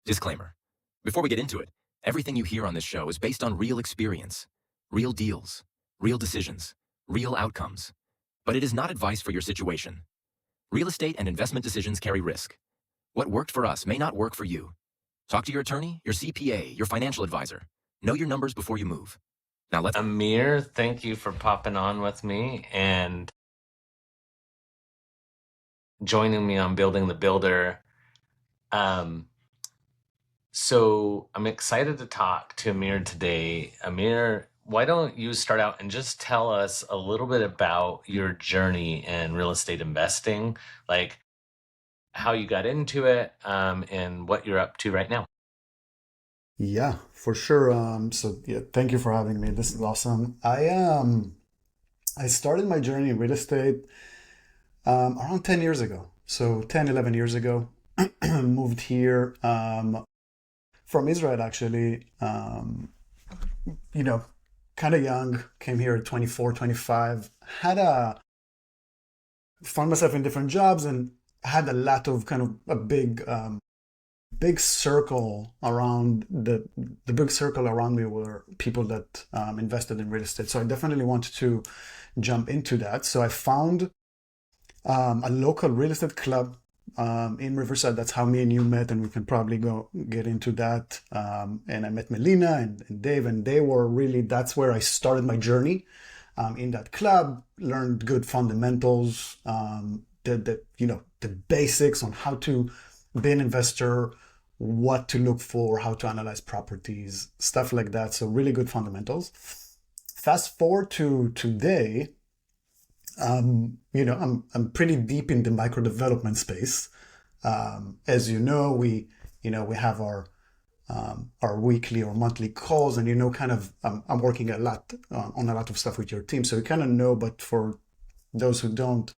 Disclaimer. Before we get into it, everything you hear on this show is based on real experience, real deals, real decisions, real outcomes. But it is not advice for your situation. Real estate and investment decisions carry risk. What worked for us may not work for you. Talk to your attorney, your CPA, your financial advisor. Know your numbers before you move. Now let's... Amir, thank you for popping on with me and joining me on Building the Builder. So I'm excited to talk to Amir today. Amir, why don't you start out and just tell us a little bit about your journey in real estate investing, like how you got into it, and what you're up to right now. Yeah, for sure. Thank you for having me. This is awesome. I started my journey in real estate around 10 years ago. So 10, 11 years ago, moved here from Israel actually. Kind of young, came here at 24, 25, found myself in different jobs and had a lot of kind of a big circle around the big circle around me were people that invested in real estate. So I definitely wanted to jump into that. So I found a local real estate club in Riverside. That's how me and you met, and we can probably go get into that. And I met Melina and Dave, and they were really, that's where I started my journey in that club, learned good fundamentals, the basics on how to be an investor, what to look for, how to analyze properties, stuff like that. So really good fundamentals. Fast forward to today, I'm pretty deep in the micro development space. As you know, we have our weekly or monthly calls, and I'm working a lot on a lot of stuff with your team, so you kind of know. But for those who don't,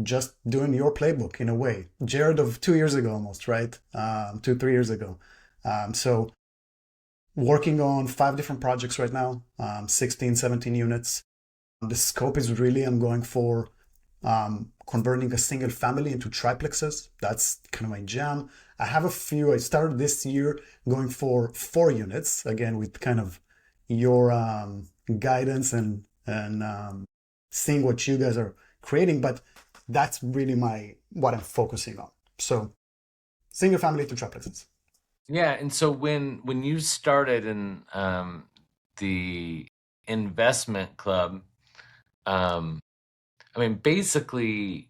just doing your playbook in a way. Jared of 2 years ago almost, right? 3 years ago. So working on 5 different projects right now, 16, 17 units. The scope is really, I'm going for converting a single family into triplexes. That's kind of my jam. I have a few. I started this year going for 4 units, again, with kind of your guidance and seeing what you guys are creating. But that's really what I'm focusing on. So single family to triplexes. Yeah, and so when you started in the investment club, basically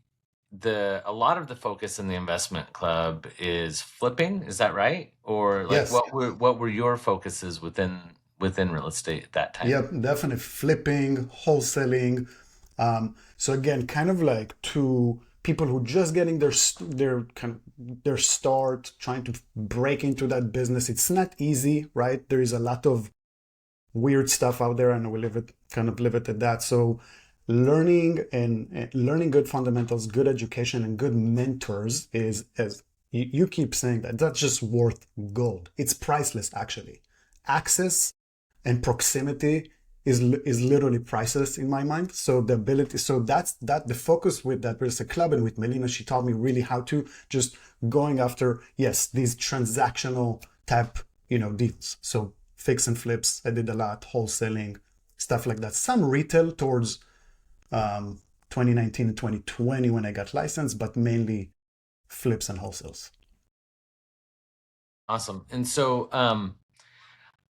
a lot of the focus in the investment club is flipping. Is that right? Or like Yes. what were your focuses within real estate at that time? Yep, definitely flipping, wholesaling. So again, kind of like to people who just getting their start, trying to break into that business. It's not easy, right? There is a lot of weird stuff out there, and we leave it at that. So learning good fundamentals, good education, and good mentors is, as you keep saying, that's just worth gold. It's priceless, actually. Access and proximity is literally priceless in my mind. So that's the focus with that real estate club, and with Melina, she taught me really how to just going after, yes, these transactional type, deals. So fix and flips, I did a lot, wholesaling, stuff like that. Some retail towards 2019 and 2020 when I got licensed, but mainly flips and wholesales. Awesome. And so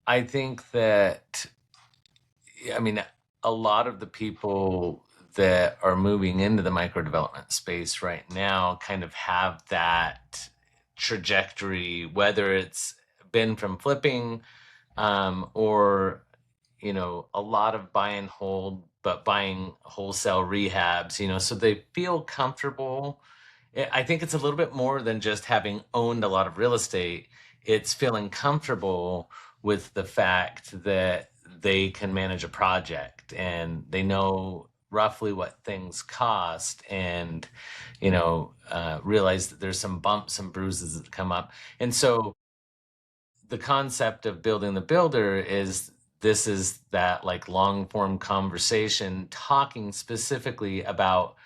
I think that, a lot of the people that are moving into the micro development space right now kind of have that trajectory, whether it's been from flipping or, a lot of buy and hold, but buying wholesale rehabs, so they feel comfortable. I think it's a little bit more than just having owned a lot of real estate. It's feeling comfortable with the fact that they can manage a project and they know roughly what things cost, and realize that there's some bumps and bruises that come up. And so the concept of building the builder is that like long form conversation talking specifically about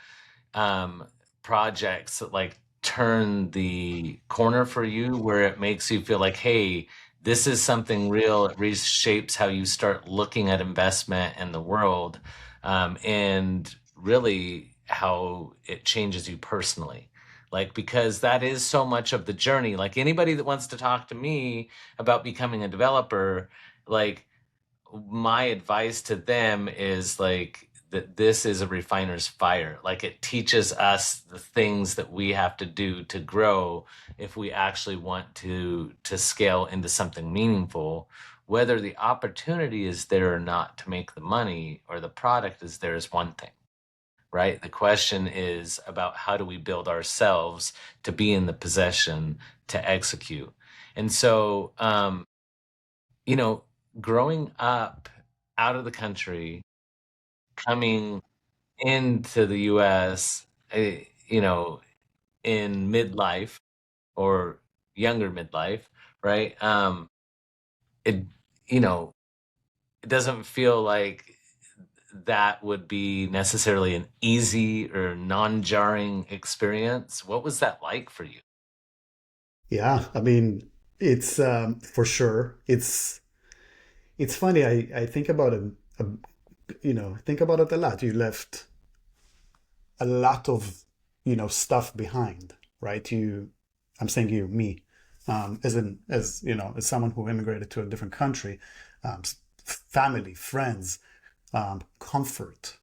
projects like turn the corner for you where it makes you feel like, hey, this is something real. It reshapes how you start looking at investment and the world, and really how it changes you personally. Like, because that is so much of the journey. Like, anybody that wants to talk to me about becoming a developer, like, my advice to them is like that this is a refiner's fire. Like, it teaches us the things that we have to do to grow if we actually want to scale into something meaningful. Whether the opportunity is there or not to make the money, or the product is there, is one thing, right? The question is about how do we build ourselves to be in the possession to execute. And so, you know, growing up out of the country, coming into the US, you know, in midlife or younger midlife, right? It, you know, it doesn't feel like that would be necessarily an easy or non-jarring experience. What was that like for you? Yeah, I mean, it's for sure. It's funny. I think about it. A, think about it a lot. You left a lot of stuff behind, right? I'm saying you, me, as someone who immigrated to a different country, family, friends, comfort,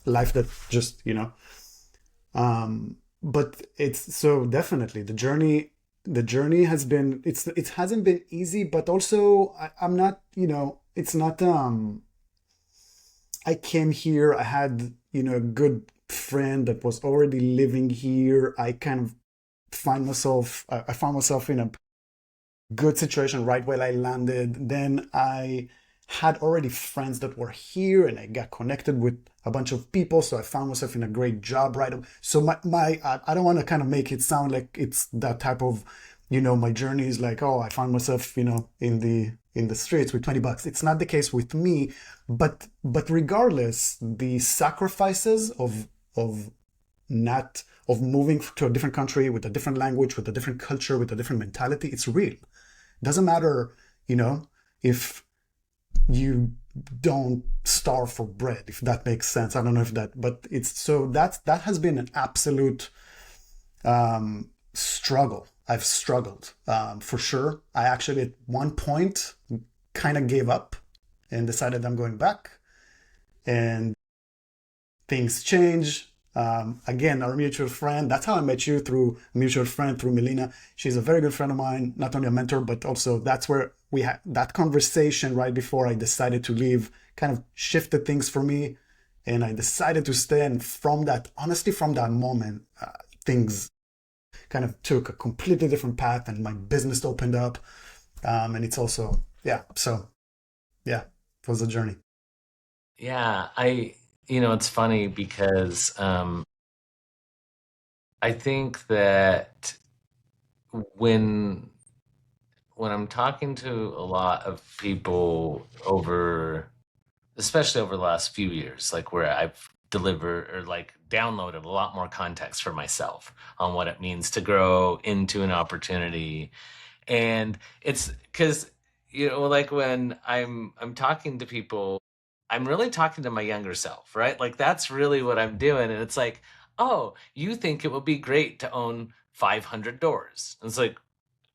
life that just but it's so definitely the journey has been it hasn't been easy, but also I'm not, it's not I came here, I had, a good friend that was already living here. I kind of I found myself in a good situation right where I landed. Then I had already friends that were here, and I got connected with a bunch of people. So I found myself in a great job right away. So I don't want to kind of make it sound like it's that type of, my journey is like, oh, I found myself, in the streets with $20. It's not the case with me, but regardless, the sacrifices of not of moving to a different country with a different language, with a different culture, with a different mentality, it's real. Doesn't matter, if you don't starve for bread, if that makes sense. I don't know if that, but it's so that has been an absolute struggle. I've struggled for sure. I actually at one point kind of gave up and decided I'm going back, and things change. Again, our mutual friend, that's how I met you, through a mutual friend, through Melina. She's a very good friend of mine, not only a mentor, but also that's where we had that conversation right before I decided to leave, kind of shifted things for me. And I decided to stay. And honestly, from that moment, things kind of took a completely different path, and my business opened up. And it's also, yeah. So, yeah, it was a journey. Yeah, it's funny because I think that when when I'm talking to a lot of people especially over the last few years, like where I've delivered or like downloaded a lot more context for myself on what it means to grow into an opportunity. And it's because, like when I'm talking to people, I'm really talking to my younger self, right? Like that's really what I'm doing. And it's like, oh, you think it would be great to own 500 doors. And it's like,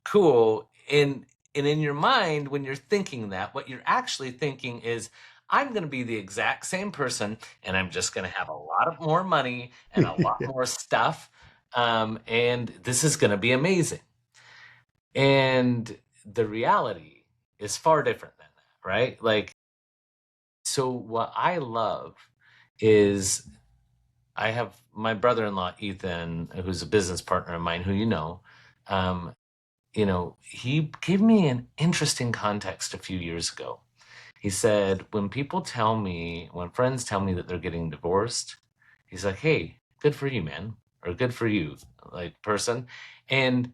cool. And in your mind, when you're thinking that, what you're actually thinking is, I'm going to be the exact same person, and I'm just going to have a lot of more money and a lot Yeah. more stuff, and this is going to be amazing. And the reality is far different than that, right? Like, so what I love is I have my brother-in-law Ethan, who's a business partner of mine, who um, he gave me an interesting context a few years ago. He said, when friends tell me that they're getting divorced, he's like, hey, good for you, man, or good for you, like person. And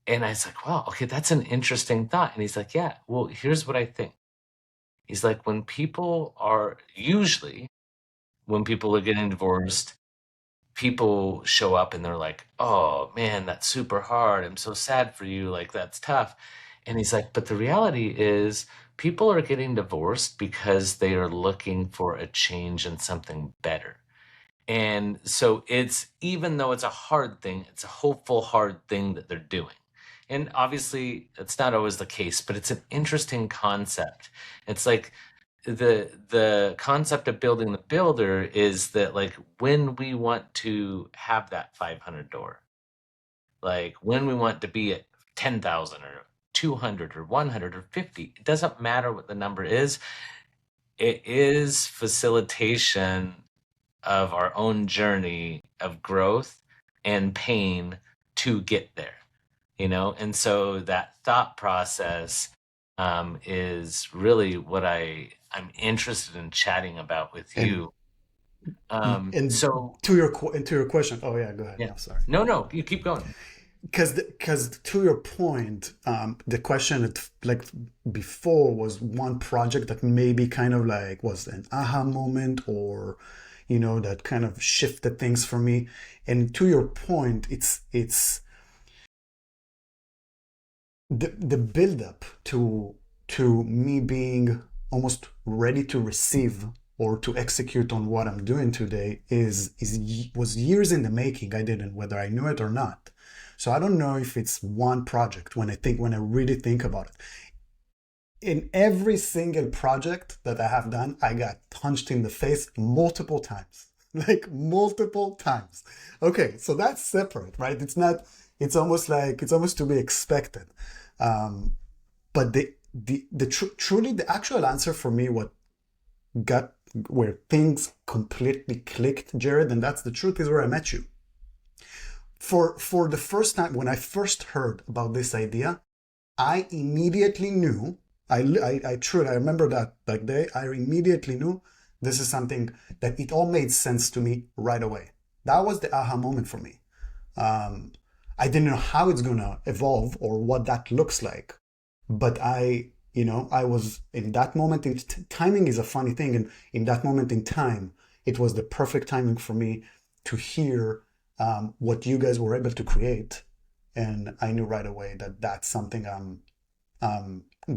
I was like, wow, okay, that's an interesting thought. And he's like, yeah, well, here's what I think. He's like, when people are getting divorced, people show up and they're like, oh man, that's super hard. I'm so sad for you. Like, that's tough. And he's like, but the reality is, people are getting divorced because they are looking for a change and something better. And so it's, even though it's a hard thing, it's a hopeful, hard thing that they're doing. And obviously, it's not always the case, but it's an interesting concept. It's like the concept of building the builder is that, like, when we want to have that 500 door, like when we want to be at 10,000 or 200 or 100 or 50, it doesn't matter what the number is. It is facilitation of our own journey of growth and pain to get there, you know? And so that thought process is really what I'm interested in chatting about with And you. and So to your question, oh yeah, go ahead. yeah, No, sorry. no, you keep going. Because to your point, the question like before was one project that maybe kind of like was an aha moment, or that kind of shifted things for me. And to your point, it's the build up to me being almost ready to receive or to execute on what I'm doing today was years in the making. I didn't, whether I knew it or not. So I don't know if it's one project when I really think about it. In every single project that I have done, I got punched in the face multiple times. Like multiple times. Okay, so that's separate, right? It's almost to be expected. But truly the actual answer for me, what got where things completely clicked, Jared, and that's the truth, is where I met you. For the first time, when I first heard about this idea, I immediately knew. I truly, I remember that day. I immediately knew this is something that it all made sense to me right away. That was the aha moment for me. I didn't know how it's gonna evolve or what that looks like, but I was in that moment. Timing is a funny thing, and in that moment in time, it was the perfect timing for me to hear what you guys were able to create, and I knew right away that that's something I'm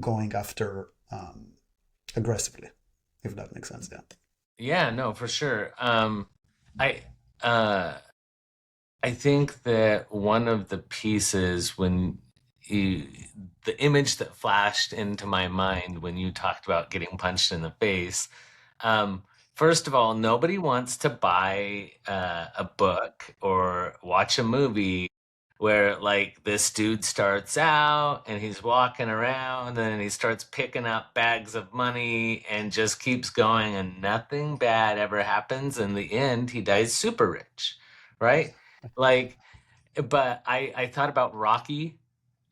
going after aggressively, if that makes sense. Yeah. Yeah, no, for sure. I uh I think that one of the pieces when you, the image that flashed into my mind when you talked about getting punched in the face, um, first of all, nobody wants to buy a book or watch a movie where, like, this dude starts out and he's walking around and he starts picking up bags of money and just keeps going and nothing bad ever happens. In the end, he dies super rich, right? Like, but I thought about Rocky,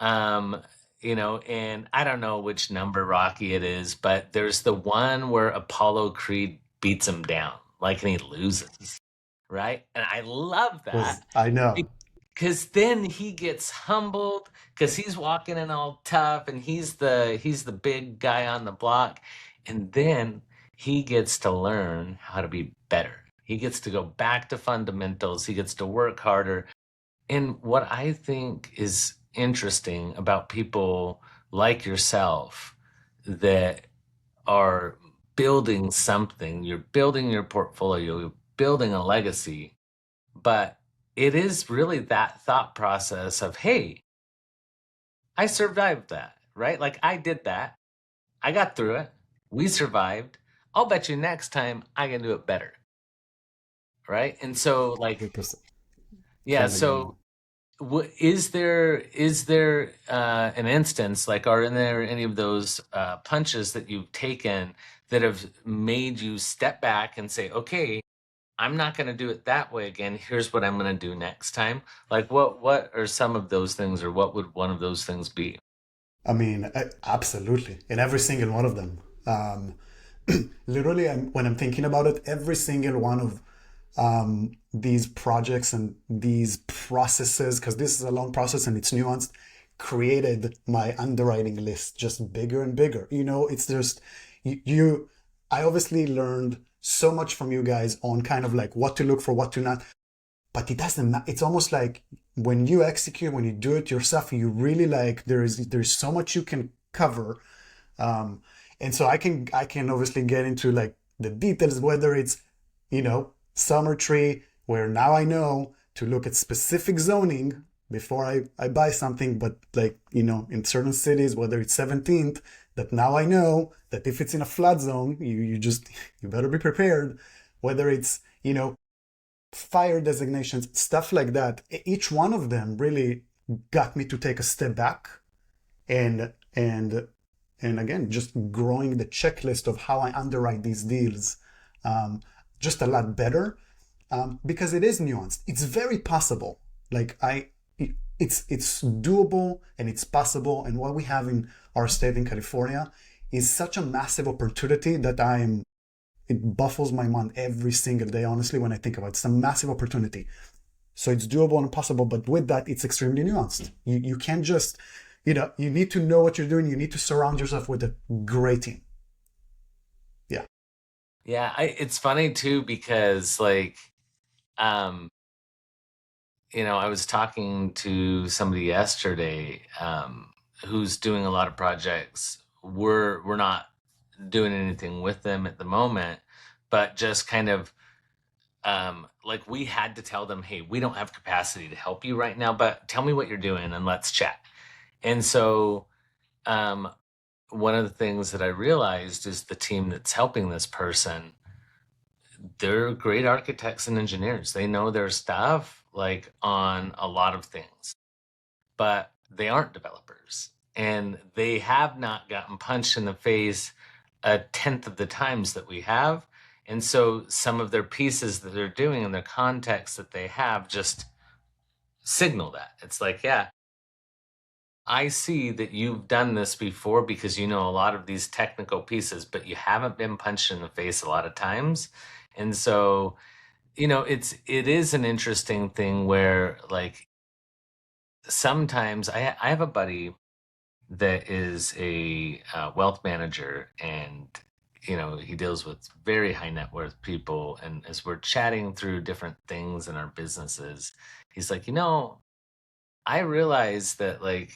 um, and I don't know which number Rocky it is, but there's the one where Apollo Creed beats him down, like, and he loses, right? And I love that I know. because then he gets humbled because he's walking in all tough and he's the big guy on the block, and then he gets to learn how to be better. He gets to go back to fundamentals. He gets to work harder. And what I think is interesting about people like yourself that are building something, you're building your portfolio, you're building a legacy, but it is really that thought process of, hey, I survived that, right? Like, I did that. I got through it. We survived. I'll bet you next time I can do it better, right? And so, like, 100%. yeah, Can't agree so more. is there an instance, like, are there any of those punches that you've taken that have made you step back and say, okay, I'm not going to do it that way again. Here's what I'm going to do next time. Like, what are some of those things, or what would one of those things be? I mean, absolutely, in every single one of them. Literally, when I'm thinking about it, every single one of these projects and these processes, because this is a long process and it's nuanced, created my underwriting list just bigger and bigger. It's just I obviously learned so much from you guys on kind of like what to look for, what to not. but it doesn't matter. It's almost like when you execute, when you do it yourself, you really like there's so much you can cover. Um, and so I can obviously get into like the details, whether it's, summer tree, where now I know to look at specific zoning before I buy something, but like, in certain cities, whether it's 17th, that now I know that if it's in a flood zone, you better be prepared. Whether it's, fire designations, stuff like that. Each one of them really got me to take a step back and and and again, just growing the checklist of how I underwrite these deals, um, just a lot better, because it is nuanced. It's very possible. Like it's doable and it's possible. And what we have in our state in California is such a massive opportunity that it baffles my mind every single day, honestly, when I think about it. It's a massive opportunity. So it's doable and possible, but with that, it's extremely nuanced. You can't just, you need to know what you're doing. You need to surround yourself with a great team. Yeah. Yeah, it's funny too because like, um, I was talking to somebody yesterday, who's doing a lot of projects. We're not doing anything with them at the moment, but just kind of, like we had to tell them, hey, we don't have capacity to help you right now, but tell me what you're doing and let's chat. And so, um, one of the things that I realized is the team that's helping this person, they're great architects and engineers. They know their stuff like on a lot of things, but they aren't developers. And they have not gotten punched in the face a tenth of the times that we have. And so some of their pieces that they're doing and their context that they have just signal that. It's like, yeah, I see that you've done this before because you know a lot of these technical pieces, but you haven't been punched in the face a lot of times. And so, it is an interesting thing where like sometimes I have a buddy that is a wealth manager, and he deals with very high net worth people. And as we're chatting through different things in our businesses, he's like, I realize that like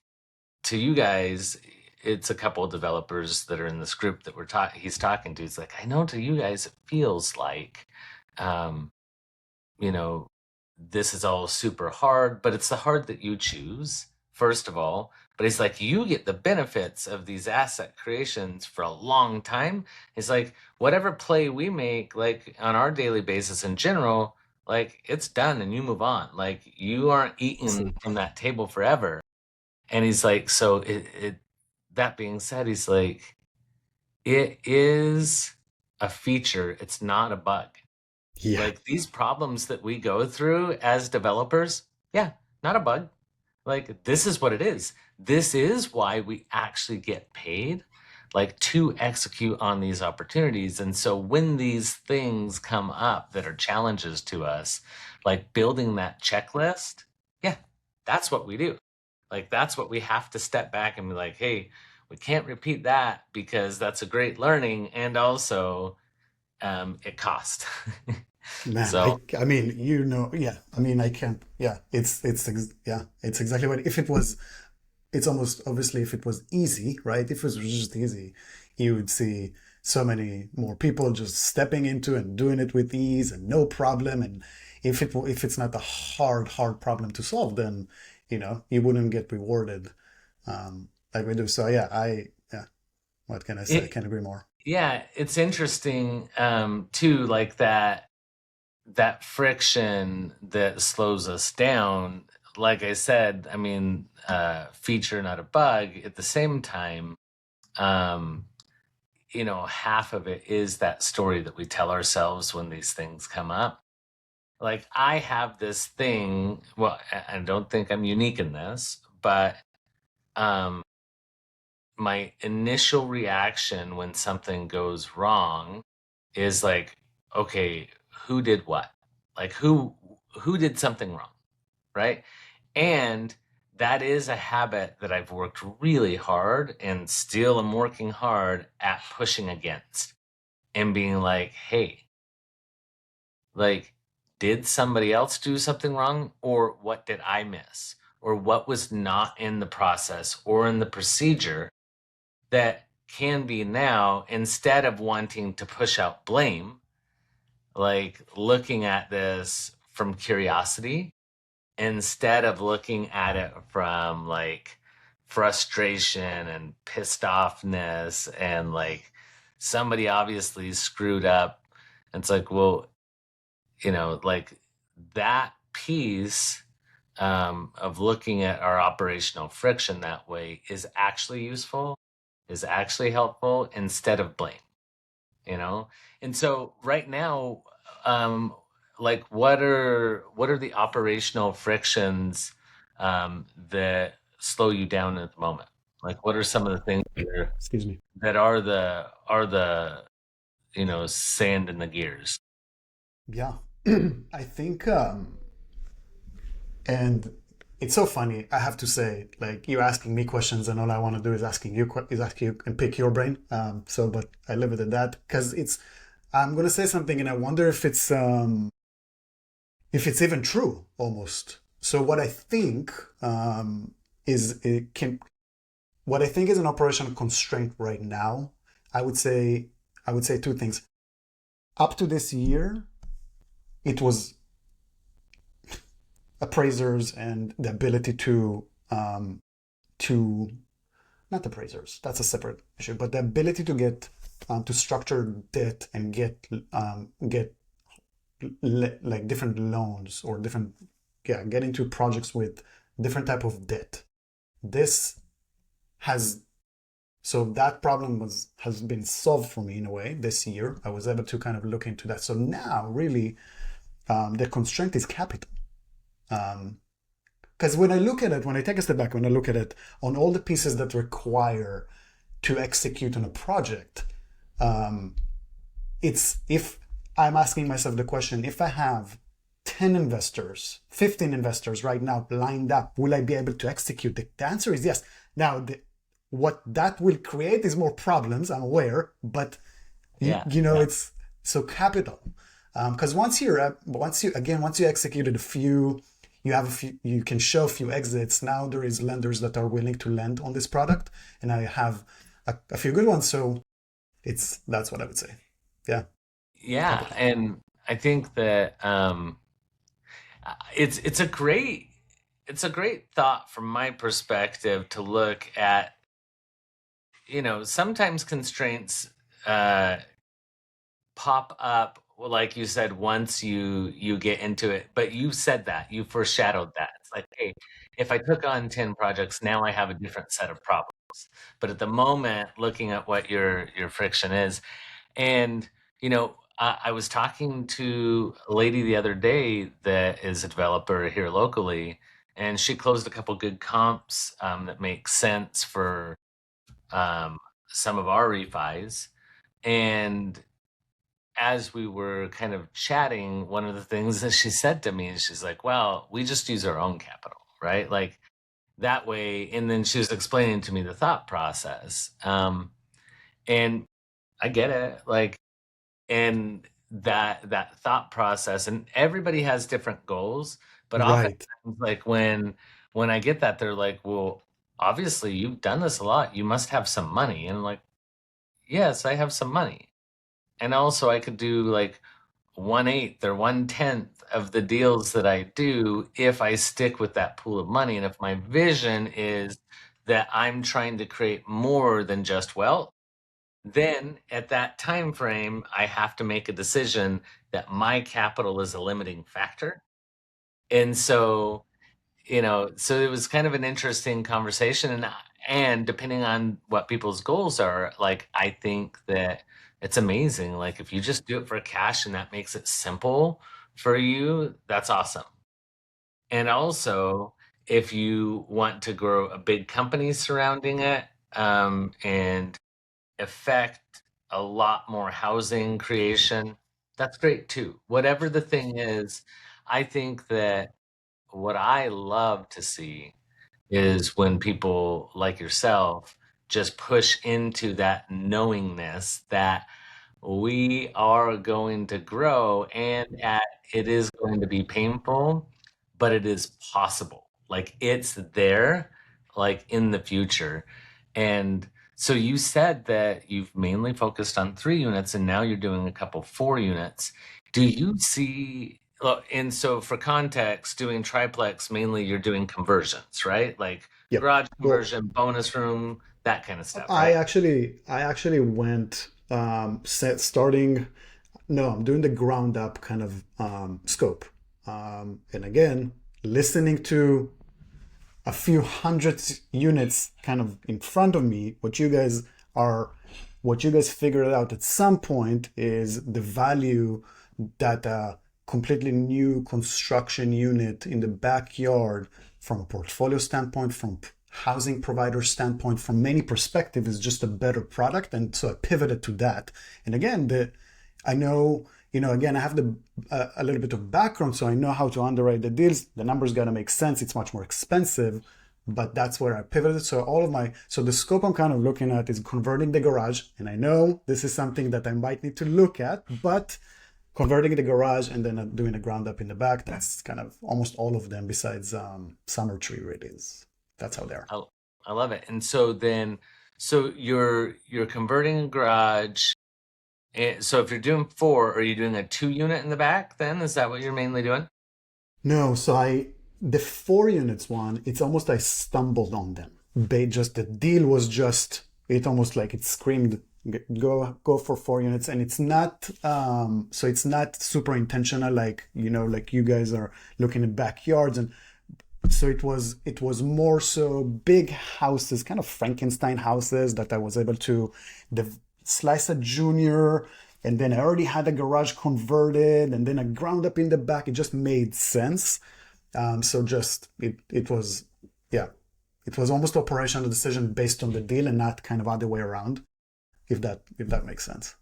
to you guys, it's a couple of developers that are in this group that he's talking to. It's like, I know to you guys it feels like, um, you know, this is all super hard, but it's the hard that you choose, first of all. But he's like, you get the benefits of these asset creations for a long time. It's like, whatever play we make, like on our daily basis in general, like it's done and you move on. Like you aren't eating from that table forever. And he's like, so that being said, he's like, it is a feature, it's not a bug. Yeah. Like these problems that we go through as developers, yeah, not a bug. Like this is what it is. This is why we actually get paid, like to execute on these opportunities. And so when these things come up that are challenges to us, like building that checklist, yeah, that's what we do. Like that's what we have to step back and be like, hey, we can't repeat that because that's a great learning, and also it costs. Man, So I mean, yeah. I mean, I can't. Yeah, yeah, it's exactly what. If it was, it's almost obviously if it was easy, right? If it was just easy, you would see so many more people just stepping into and doing it with ease and no problem. And if it's not a hard problem to solve, then you wouldn't get rewarded, like we do. So yeah, yeah. What can I say? I it, can't agree more. yeah, it's interesting too, like that friction that slows us down. Like I said, I mean, feature, not a bug. At the same time, um, half of it is that story that we tell ourselves when these things come up. Like I have this thing, well, I don't think I'm unique in this, but um, my initial reaction when something goes wrong is like, okay, who did what? Like who did something wrong, right? And that is a habit that I've worked really hard and still am working hard at pushing against, and being like, hey, like did somebody else do something wrong, or what did I miss, or what was not in the process or in the procedure that can be now, instead of wanting to push out blame, like looking at this from curiosity instead of looking at it from like frustration and pissed offness and like somebody obviously screwed up. And it's like, well, like that piece of looking at our operational friction that way is actually useful, is actually helpful instead of blame, you know? And so right now, like what are the operational frictions that slow you down at the moment? Like what are some of the things Excuse me. that are the sand in the gears? Yeah. I think and it's so funny. I have to say, like you asking me questions, and all I want to do is ask you and pick your brain. But I leave it at that because it's. I'm gonna say something, and I wonder if it's even true, almost. So what I think is it can what I think is an operational constraint right now. I would say two things. Up to this year, it was appraisers and the ability to not appraisers, that's a separate issue, but the ability to get to structure debt and get like different loans or different get into projects with different type of debt. This has so that problem has been solved for me in a way this year. I was able to kind of look into that. So now really the constraint is capital. Because when I take a step back, when I look at it on all the pieces that require to execute on a project, it's if I'm asking myself the question, if I have 10 investors, 15 investors right now lined up, will I be able to execute? The answer is yes. Now, what that will create is more problems, I'm aware, but it's so capital. Because once you executed a few, you can show a few exits. Now there is lenders that are willing to lend on this product, and I have a few good ones. So that's what I would say. Yeah. Yeah, Capital. and I think that it's a great thought from my perspective to look at, sometimes constraints pop up, well, like you said, once you get into it. But you said that, you foreshadowed that. It's like, hey, if I took on 10 projects, now I have a different set of problems. But at the moment, looking at what your friction is, and I was talking to a lady the other day that is a developer here locally, and she closed a couple good comps that make sense for some of our refis. And as we were kind of chatting, one of the things that she said to me is she's like, well, we just use our own capital, right? Like that way. And then she was explaining to me the thought process. And I get it. Like, and that thought process, and everybody has different goals, but often Right. like when I get that, they're like, well, obviously you've done this a lot, you must have some money. And I'm like, yes, I have some money. And also I could do like 1/8 or 1/10 of the deals that I do if I stick with that pool of money. And if my vision is that I'm trying to create more than just wealth, then at that time frame, I have to make a decision that my capital is a limiting factor. And so it was kind of an interesting conversation. And depending on what people's goals are, like I think that it's amazing. Like if you just do it for cash and that makes it simple for you, that's awesome. And also, if you want to grow a big company surrounding it, and affect a lot more housing creation, that's great too. Whatever the thing is, I think that what I love to see is when people like yourself just push into that knowingness that we are going to grow, and it is going to be painful, but it is possible. Like it's there, like in the future. And so you said that you've mainly focused on 3 units and now you're doing a couple 4 units. Do you see, and so for context, doing triplex, mainly you're doing conversions, right? Like Yep. garage Well, conversion, bonus room, that kind of stuff, I right? actually I actually went starting. No, I'm doing the ground up kind of scope. And again, listening to a few hundred units kind of in front of me, are, what you guys figured out at some point is the value that a completely new construction unit in the backyard, from a portfolio standpoint, from housing provider standpoint, from many perspectives, is just a better product. And so I pivoted to that. And again, I know, again, I have a little bit of background, so I know how to underwrite the deals. The numbers got to make sense. It's much more expensive, but that's where I pivoted. So the scope I'm kind of looking at is converting the garage. And I know this is something that I might need to look at, but converting the garage and then doing a ground up in the back, that's kind of almost all of them besides Summer Tree really is. That's how they are. I love it. And so then, so you're converting a garage. So if you're doing 4, are you doing a 2 unit in the back then? Is that what you're mainly doing? No, the 4 units one, it's almost I stumbled on them. The deal was just, it almost like it screamed, go for 4 units. And it's not, so it's not super intentional, like, like you guys are looking at backyards. And so it was more so big houses, kind of Frankenstein houses that I was able to slice a junior, and then I already had a garage converted, and then a ground up in the back. It just made sense. So just it was, yeah, it was almost operational decision based on the deal and not kind of other way around, if that makes sense.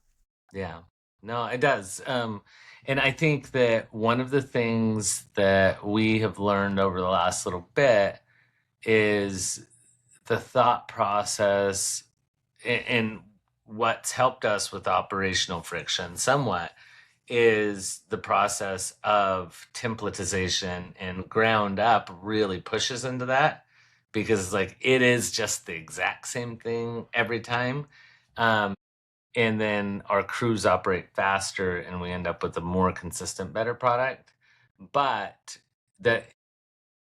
Yeah. No, it does. And I think that one of the things that we have learned over the last little bit is the thought process, and what's helped us with operational friction somewhat is the process of templatization, and ground up really pushes into that because like it is just the exact same thing every time. Um, and then our crews operate faster and we end up with a more consistent, better product. But that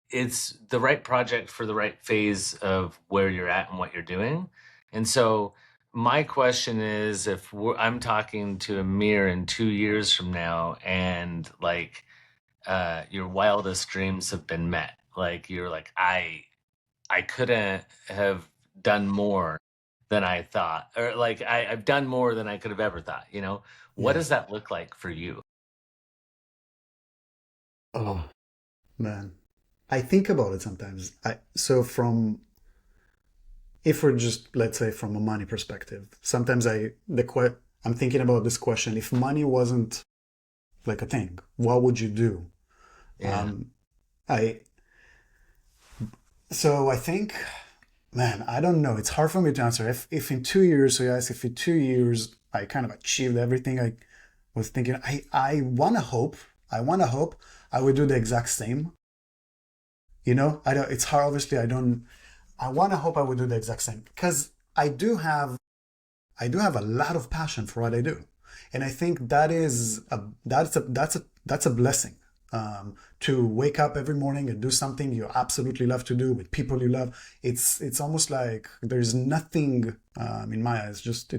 it's the right project for the right phase of where you're at and what you're doing. And so my question is, if I'm talking to Amir in 2 years from now, and like your wildest dreams have been met, like you're like, I couldn't have done more than I thought, or like I've done more than I could have ever thought, what Yeah. does that look like for you? Oh man, I think about it sometimes. So from if we're just, let's say, from a money perspective, sometimes I'm thinking about this question: if money wasn't like a thing, what would you do? Yeah. Um, I so I think, man, I don't know. It's hard for me to answer. If in 2 years, so yes, if in 2 years I kind of achieved everything I was thinking, I wanna hope I would do the exact same. I don't. It's hard. Obviously, I don't. I wanna hope I would do the exact same because I do have a lot of passion for what I do, and I think that's a blessing. To wake up every morning and do something you absolutely love to do with people you love. It's almost like there's nothing, in my eyes. Just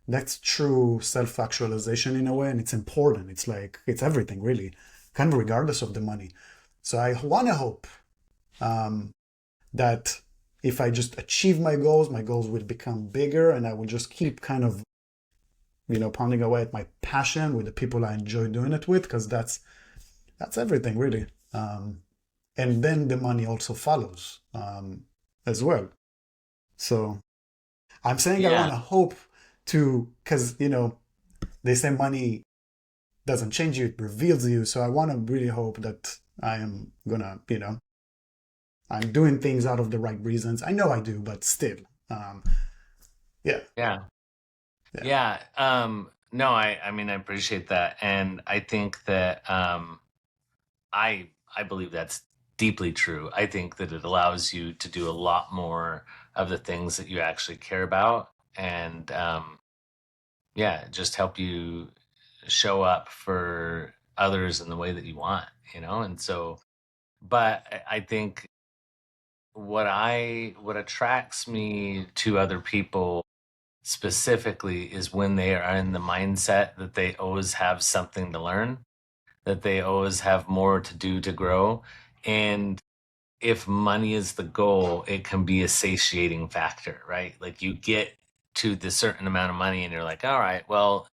that's true self-actualization in a way, and it's important. It's like it's everything really, kind of regardless of the money. So I want to hope that if I just achieve my goals will become bigger, and I will just keep kind of, pounding away at my passion with the people I enjoy doing it with, because that's everything really. And then the money also follows, as well. So I'm saying I Yeah. want to hope to, because they say money doesn't change you, it reveals you. So I want to really hope that I am gonna, I'm doing things out of the right reasons. I know I do, but still, yeah, Yeah. yeah, Yeah. No, I mean, I appreciate that. And I think that I believe that's deeply true. I think that it allows you to do a lot more of the things that you actually care about, and yeah, just help you show up for others in the way that you want, you know. And so, but I think what attracts me to other people specifically is when they are in the mindset that they always have something to learn, that they always have more to do to grow. And if money is the goal, it can be a satiating factor, right? Like you get to the certain amount of money and you're like, all right, well,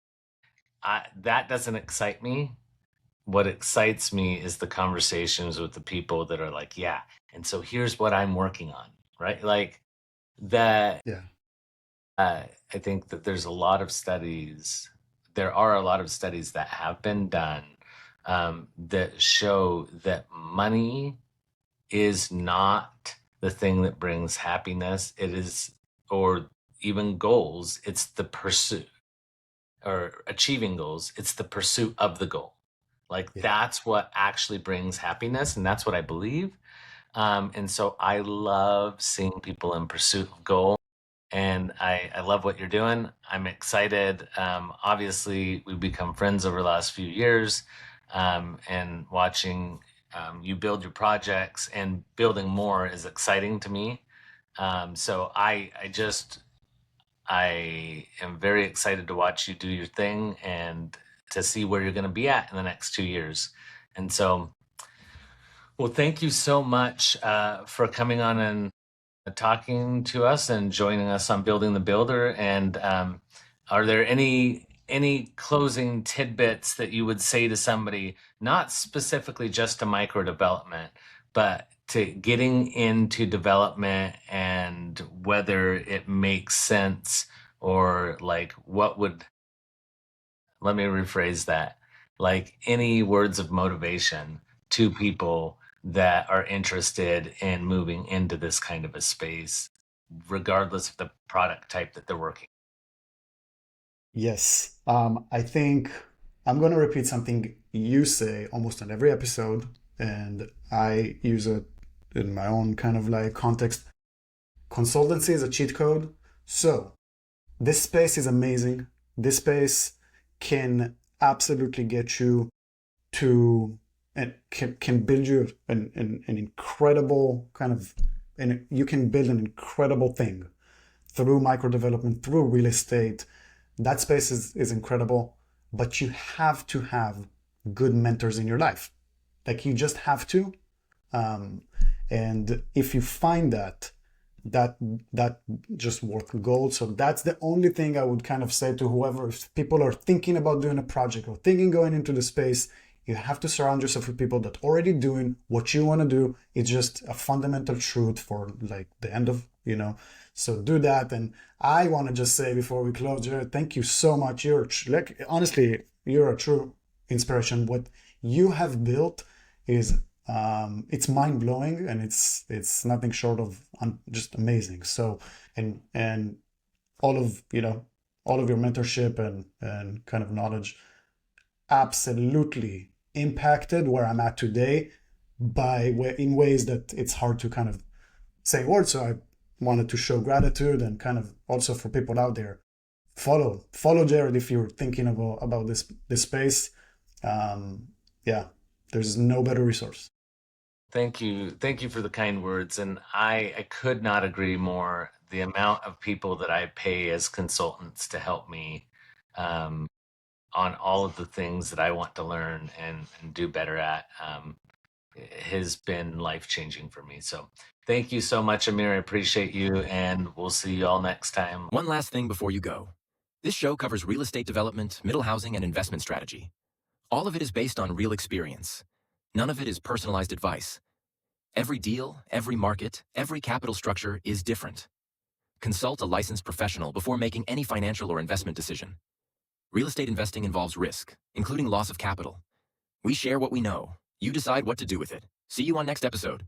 that doesn't excite me. What excites me is the conversations with the people that are like, yeah, and so here's what I'm working on, right? Like that. Yeah. I think that there's a lot of studies. There are a lot of studies that have been done that show that money is not the thing that brings happiness. It is, or even goals. It's the pursuit or achieving goals. It's the pursuit of the goal. Like Yeah. that's what actually brings happiness, and that's what I believe. And so I love seeing people in pursuit of goal, and I love what you're doing. I'm excited. Obviously, we've become friends over the last few years, and watching you build your projects and building more is exciting to me. So I am very excited to watch you do your thing and to see where you're going to be at in the next 2 years. And so, well, thank you so much for coming on and talking to us and joining us on Building the Builder. And are there any closing tidbits that you would say to somebody, not specifically just to micro development, but to getting into development and whether it makes sense, or like what would, let me rephrase that, like any words of motivation to people that are interested in moving into this kind of a space, regardless of the product type that they're working? Yes. I think I'm going to repeat something you say almost in every episode, and I use it in my own kind of like context. Consultancy is a cheat code. So this space is amazing. This space can absolutely get you to, and can build you an incredible kind of, and you can build an incredible thing through micro development, through real estate. That space is incredible, but you have to have good mentors in your life. Like you just have to. And if you find that just worth gold. So that's the only thing I would kind of say to whoever, if people are thinking about doing a project or thinking going into the space, you have to surround yourself with people that already doing what you want to do. It's just a fundamental truth for like the end of, so do that. And I want to just say before we close, Jared, thank you so much. Like, honestly, you're a true inspiration. What you have built is it's mind blowing, and it's nothing short of just amazing. So, and all of your mentorship and kind of knowledge absolutely impacted where I'm at today in ways that it's hard to kind of say words. So I wanted to show gratitude, and kind of also for people out there, follow Jared if you're thinking about this space. Yeah, there's no better resource. Thank you for the kind words, and I could not agree more. The amount of people that I pay as consultants to help me on all of the things that I want to learn and do better at has been life-changing for me. So thank you so much, Amir. I appreciate you, and we'll see you all next time. One last thing before you go. This show covers real estate development, middle housing, and investment strategy. All of it is based on real experience. None of it is personalized advice. Every deal, every market, every capital structure is different. Consult a licensed professional before making any financial or investment decision. Real estate investing involves risk, including loss of capital. We share what we know. You decide what to do with it. See you on next episode.